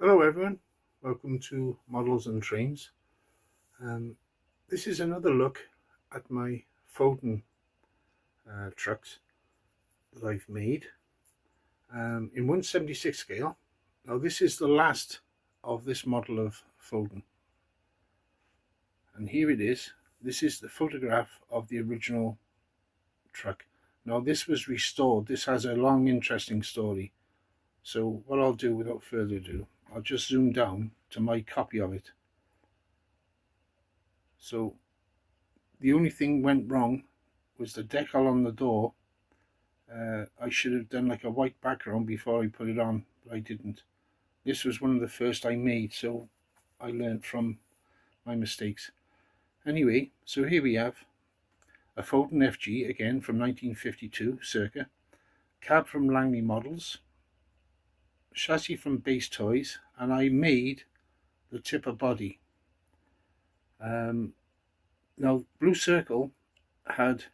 Hello everyone, welcome to Models and Trains. This is another look at my Foden trucks that I've made in 1/76 scale. Now this is the last of this model of Foden, and here it is. This is the photograph of the original truck. Now this was restored. This has a long interesting story, so what I'll do without further ado, I'll just zoom down to my copy of it. So the only thing went wrong was the decal on the door. I should have done like a white background before I put it on, but I didn't. This was one of the first I made, so I learned from my mistakes. Anyway, so here we have a Foden FG, again from 1952 circa, cab from Langley Models, chassis from Base Toys, and I made the tipper body. Now Blue Circle had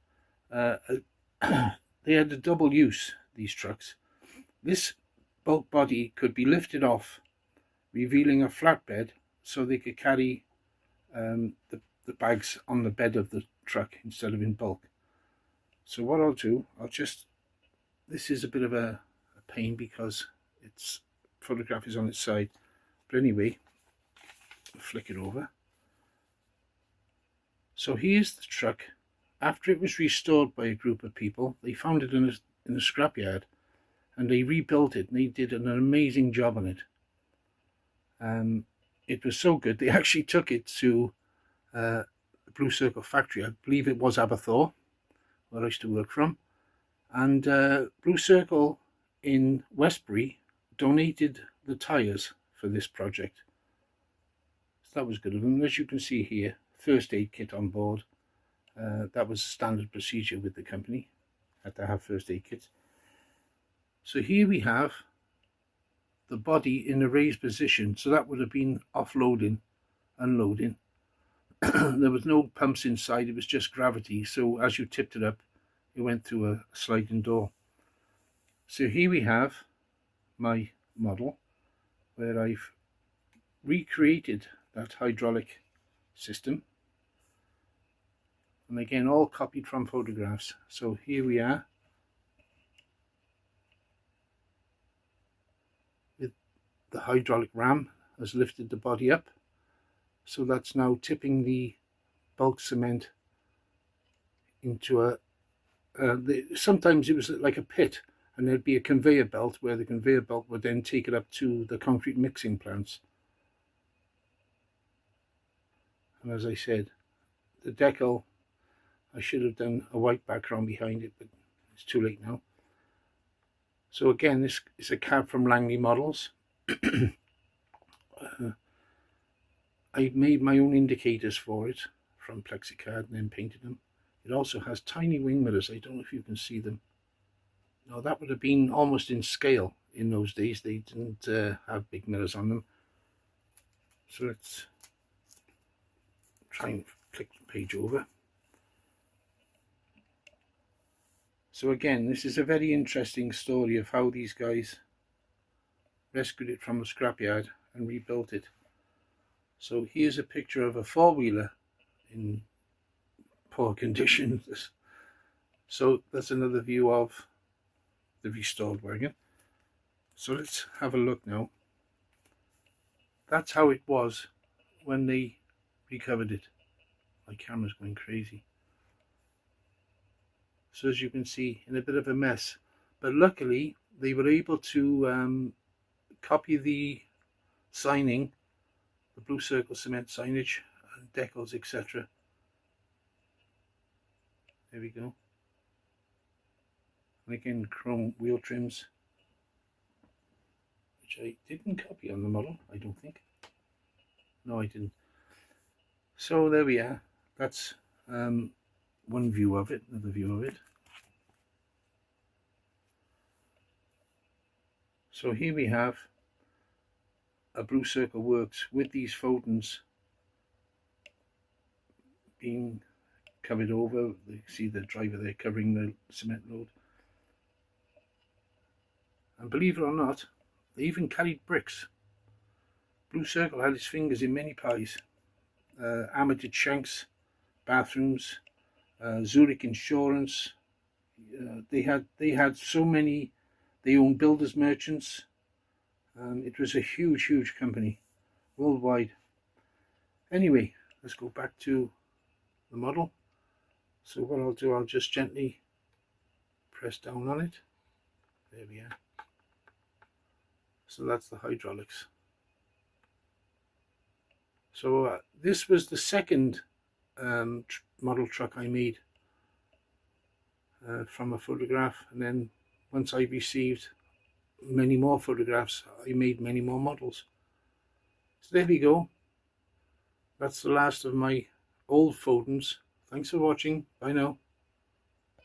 they had a double use, these trucks. This bulk body could be lifted off, revealing a flatbed, so they could carry the bags on the bed of the truck instead of in bulk. So what I'll do, this is a bit of a pain because its photograph is on its side, but anyway, I'll flick it over. So here's the truck. After it was restored by a group of people, they found it in a scrapyard, and they rebuilt it, and they did an amazing job on it. It was so good, they actually took it to the Blue Circle factory. I believe it was Aberthaw, where I used to work from. And Blue Circle in Westbury donated the tyres for this project. So that was good of them. As you can see here, first aid kit on board. That was standard procedure with the company, had to have first aid kits. So here we have the body in a raised position, so that would have been offloading, unloading. There was no pumps inside, it was just gravity, so as you tipped it up, it went through a sliding door. So here we have my model, where I've recreated that hydraulic system, and again all copied from photographs. So here we are with the hydraulic ram has lifted the body up, so that's now tipping the bulk cement into a sometimes it was like a pit, and there'd be a conveyor belt where the conveyor belt would then take it up to the concrete mixing plants. And as I said, the decal, I should have done a white background behind it, but it's too late now. So again, this is a cab from Langley Models. I made my own indicators for it from plexicard and then painted them. It also has tiny wing mirrors. I don't know if you can see them. Now that would have been almost in scale in those days. They didn't have big mirrors on them. So let's try and flick the page over. So again, this is a very interesting story of how these guys rescued it from a scrapyard and rebuilt it. So here's a picture of a four-wheeler in poor condition. So that's another view of the restored wagon. So let's have a look now. That's how it was when they recovered it. My camera's going crazy. So as you can see, in a bit of a mess, but luckily they were able to copy the signing, the Blue Circle cement signage and decals, etc. There we go. And again, chrome wheel trims, which I didn't copy on the model, I don't think. No, I didn't. So there we are. That's one view of it, another view of it. So here we have a Blue Circle works with these Fodens being covered over. You see the driver there covering the cement load. And believe it or not, they even carried bricks. Blue Circle had its fingers in many pies. Armitage Shanks, bathrooms, Zurich Insurance. They had so many. They owned builders merchants. It was a huge company worldwide. Anyway, let's go back to the model. So what I'll do, I'll just gently press down on it. There we are. So that's the hydraulics. So this was the second model truck I made from a photograph, and then once I received many more photographs, I made many more models. So there we go. That's the last of my old Fodens. Thanks for watching. Bye now.